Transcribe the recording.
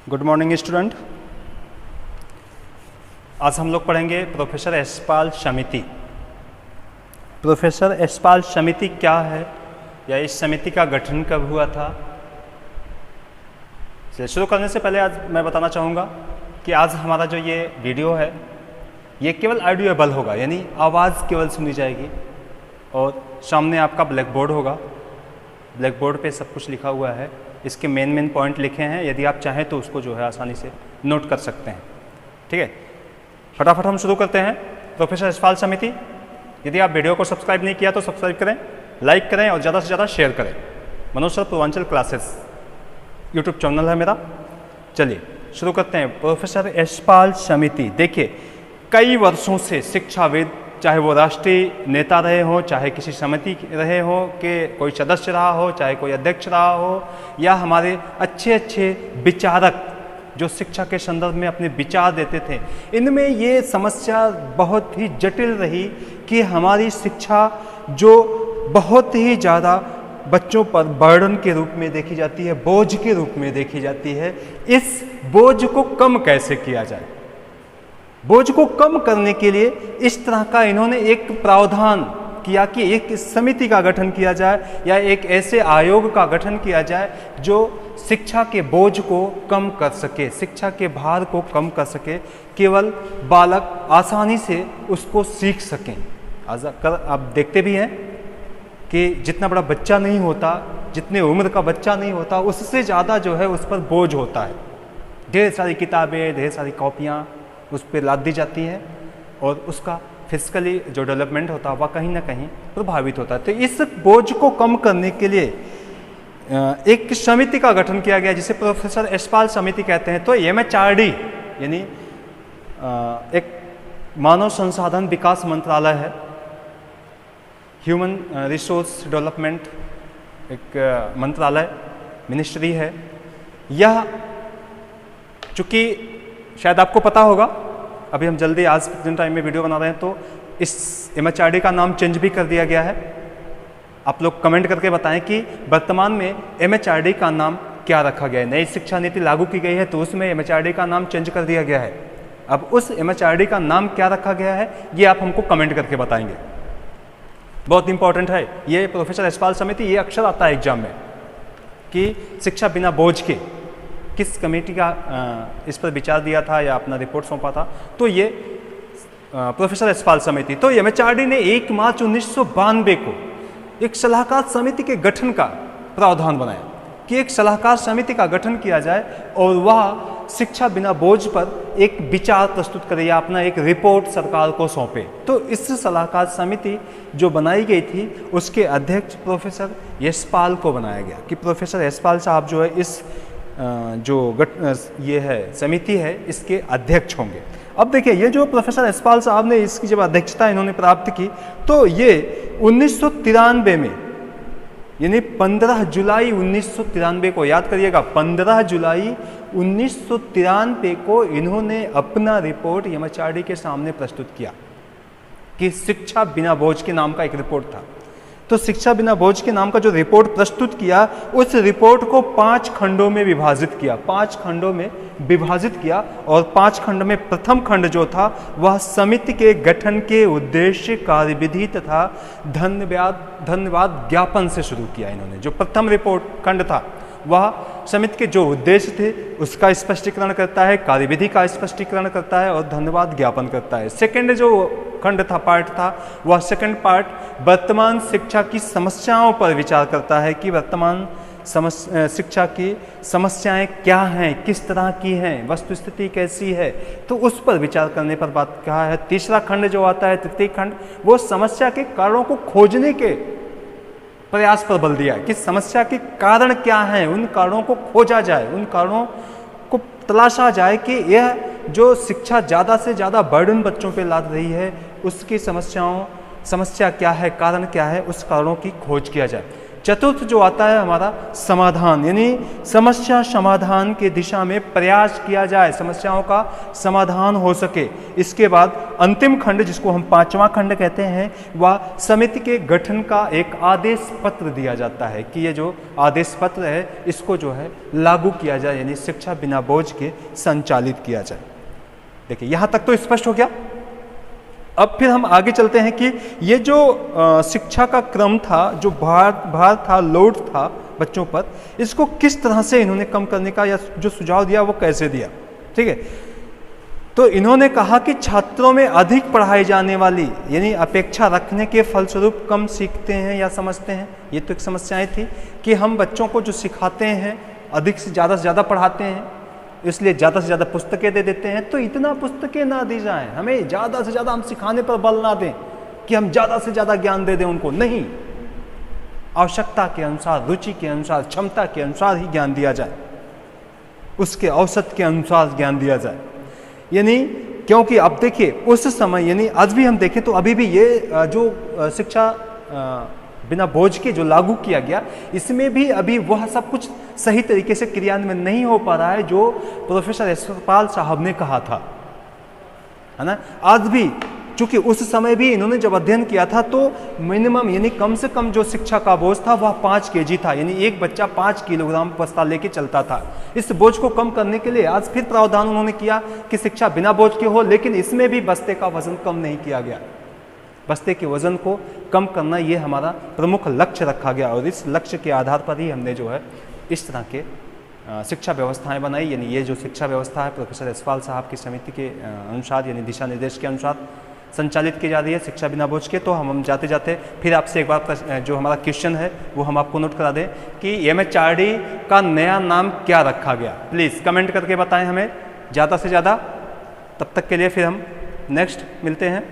Good morning student. आज हम लोग पढ़ेंगे प्रोफेसर यशपाल समिति। प्रोफेसर यशपाल समिति क्या है या इस समिति का गठन कब हुआ था। चलिए शुरू करने से पहले आज मैं बताना चाहूँगा कि आज हमारा जो ये वीडियो है ये केवल ऑडियोबल होगा, यानी आवाज़ केवल सुनी जाएगी और सामने आपका ब्लैक बोर्ड होगा। ब्लैक बोर्ड पे सब कुछ लिखा हुआ है, इसके मेन पॉइंट लिखे हैं, यदि आप चाहें तो उसको जो है आसानी से नोट कर सकते हैं। ठीक है, फटाफट हम शुरू करते हैं। प्रोफेसर यशपाल समिति, यदि आप वीडियो को सब्सक्राइब नहीं किया तो सब्सक्राइब करें, लाइक करें और ज़्यादा से ज़्यादा शेयर करें। Manoj sir Purvanchal classes YouTube channel है मेरा। चलिए शुरू करते हैं। प्रोफेसर यशपाल समिति, देखिए कई वर्षों से शिक्षाविद, चाहे वो राष्ट्रीय नेता रहे हो, चाहे किसी समिति रहे हो, कि कोई सदस्य रहा हो, चाहे कोई अध्यक्ष रहा हो, या हमारे अच्छे अच्छे विचारक जो शिक्षा के संदर्भ में अपने विचार देते थे, इनमें ये समस्या बहुत ही जटिल रही कि हमारी शिक्षा जो बहुत ही ज़्यादा बच्चों पर बर्डन के रूप में देखी जाती है, बोझ के रूप में देखी जाती है, इस बोझ को कम कैसे किया जाए। बोझ को कम करने के लिए इस तरह का इन्होंने एक प्रावधान किया कि एक समिति का गठन किया जाए या एक ऐसे आयोग का गठन किया जाए जो शिक्षा के बोझ को कम कर सके, शिक्षा के भार को कम कर सके, केवल बालक आसानी से उसको सीख सकें। आप देखते भी हैं कि जितना बड़ा बच्चा नहीं होता, जितने उम्र का बच्चा नहीं होता, उससे ज़्यादा जो है उस पर बोझ होता है। ढेर सारी किताबें, ढेर सारी कॉपियाँ उस पर लाद दी जाती है और उसका फिजिकली जो डेवलपमेंट होता है वह कहीं ना कहीं प्रभावित होता है। तो इस बोझ को कम करने के लिए एक समिति का गठन किया गया जिसे प्रोफेसर यशपाल समिति कहते हैं। तो MHRD यानी एक मानव संसाधन विकास मंत्रालय है, ह्यूमन रिसोर्स डेवलपमेंट एक मंत्रालय, मिनिस्ट्री है। यह चूँकि शायद आपको पता होगा, अभी हम जल्दी आज प्रेजेंट टाइम में वीडियो बना रहे हैं, तो इस MHRD का नाम चेंज भी कर दिया गया है। आप लोग कमेंट करके बताएं कि वर्तमान में MHRD का नाम क्या रखा गया है। नई शिक्षा नीति लागू की गई है तो उसमें MHRD का नाम चेंज कर दिया गया है। अब उस MHRD का नाम क्या रखा गया है ये आप हमको कमेंट करके बताएंगे, बहुत इंपॉर्टेंट है। ये प्रोफेसर यशपाल समिति, ये अक्सर आता है एग्जाम में कि शिक्षा बिना बोझ के किस कमेटी का इस पर विचार दिया था या अपना रिपोर्ट सौंपा था, तो ये प्रोफेसर यशपाल समिति। तो MHRD ने 1 मार्च 1992 को एक सलाहकार समिति के गठन का प्रावधान बनाया कि एक सलाहकार समिति का गठन किया जाए और वह शिक्षा बिना बोझ पर एक विचार प्रस्तुत करे या अपना एक रिपोर्ट सरकार को सौंपे। तो इस सलाहकार समिति जो बनाई गई थी उसके अध्यक्ष प्रोफेसर यशपाल को बनाया गया कि प्रोफेसर यशपाल साहब जो है इस ये है समिति है इसके अध्यक्ष होंगे। अब देखिए ये जो प्रोफेसर यशपाल साहब ने इसकी जब अध्यक्षता इन्होंने प्राप्त की तो ये 1993 में, यानी 15 जुलाई 1993 को, याद करिएगा 15 जुलाई 1993 को इन्होंने अपना रिपोर्ट MHRD के सामने प्रस्तुत किया कि शिक्षा बिना बोझ के नाम का एक रिपोर्ट था। तो शिक्षा बिना बोझ के नाम का जो रिपोर्ट प्रस्तुत किया, उस रिपोर्ट को 5 खंडों में विभाजित किया, 5 खंडों में विभाजित किया और 5 खंड में प्रथम खंड जो था वह समिति के गठन के उद्देश्य, कार्यविधि तथा धन्यवाद ज्ञापन से शुरू किया इन्होंने। जो प्रथम रिपोर्ट खंड था वह समिति के जो उद्देश्य थे उसका स्पष्टीकरण करता है, कार्यविधि का स्पष्टीकरण करता है और धन्यवाद ज्ञापन करता है। सेकंड जो खंड था, पार्ट था, वह सेकंड पार्ट वर्तमान शिक्षा की समस्याओं पर विचार करता है कि वर्तमान शिक्षा की समस्याएं क्या हैं, किस तरह की हैं, वस्तुस्थिति कैसी है, तो उस पर विचार करने पर बात कहा है। तीसरा खंड जो आता है, तृतीय खंड, वो समस्या के कारणों को खोजने के प्रयास पर बल दिया कि समस्या के कारण क्या हैं, उन कारणों को खोजा जाए, उन कारणों को तलाशा जाए कि यह जो शिक्षा ज़्यादा से ज़्यादा बर्डन बच्चों पे लाद रही है उसकी समस्या क्या है, कारण क्या है, उस कारणों की खोज किया जाए। चतुर्थ जो आता है हमारा समाधान, यानी समस्या समाधान की दिशा में प्रयास किया जाए, समस्याओं का समाधान हो सके। इसके बाद अंतिम खंड जिसको हम 5वां खंड कहते हैं, वह समिति के गठन का एक आदेश पत्र दिया जाता है कि ये जो आदेश पत्र है इसको जो है लागू किया जाए, यानी शिक्षा बिना बोझ के संचालित किया जाए। देखिए यहाँ तक तो स्पष्ट हो गया। अब फिर हम आगे चलते हैं कि ये जो शिक्षा का क्रम था, जो भार था, लोड था बच्चों पर, इसको किस तरह से इन्होंने कम करने का या जो सुझाव दिया वो कैसे दिया। ठीक है, तो इन्होंने कहा कि छात्रों में अधिक पढ़ाई जाने वाली यानी अपेक्षा रखने के फलस्वरूप कम सीखते हैं या समझते हैं। ये तो एक समस्याएं थी कि हम बच्चों को जो सिखाते हैं अधिक से ज़्यादा पढ़ाते हैं, इसलिए ज़्यादा से ज़्यादा पुस्तकें दे देते हैं। तो इतना पुस्तकें ना दी जाएं, हमें ज़्यादा से ज़्यादा हम सिखाने पर बल ना दें कि हम ज़्यादा से ज़्यादा ज्ञान दे दें उनको, नहीं, आवश्यकता के अनुसार, रुचि के अनुसार, क्षमता के अनुसार ही ज्ञान दिया जाए, उसके औसत के अनुसार ज्ञान दिया जाए। यानी क्योंकि अब देखिए उस समय, यानी आज भी हम देखें तो अभी भी ये जो शिक्षा बिना बोझ के जो लागू किया गया, इसमें भी अभी वह सब कुछ सही तरीके से क्रियान्वयन नहीं हो पा रहा है जो प्रोफेसर यशपाल साहब ने कहा था, है ना। आज भी चूंकि उस समय भी इन्होंने जब अध्ययन किया था तो मिनिमम यानी कम से कम जो शिक्षा का बोझ था वह 5 kg था, यानी एक बच्चा 5 किलोग्राम बस्ता लेके चलता था। इस बोझ को कम करने के लिए आज फिर प्रावधान उन्होंने किया कि शिक्षा बिना बोझ के हो, लेकिन इसमें भी बस्ते का वजन कम नहीं किया गया। बस्ते के वजन को कम करना ये हमारा प्रमुख लक्ष्य रखा गया और इस लक्ष्य के आधार पर ही हमने जो है इस तरह के शिक्षा व्यवस्थाएं बनाई। यानी ये जो शिक्षा व्यवस्था है प्रोफेसर यशपाल साहब की समिति के अनुसार, यानी दिशा निर्देश के अनुसार संचालित की जा रही है शिक्षा बिना बोझ के। तो हम जाते जाते फिर आपसे एक बार जो हमारा क्वेश्चन है वो हम आपको नोट करा दें कि MHRD का नया नाम क्या रखा गया। प्लीज़ कमेंट करके बताएं हमें ज़्यादा से ज़्यादा। तब तक के लिए फिर हम नेक्स्ट मिलते हैं।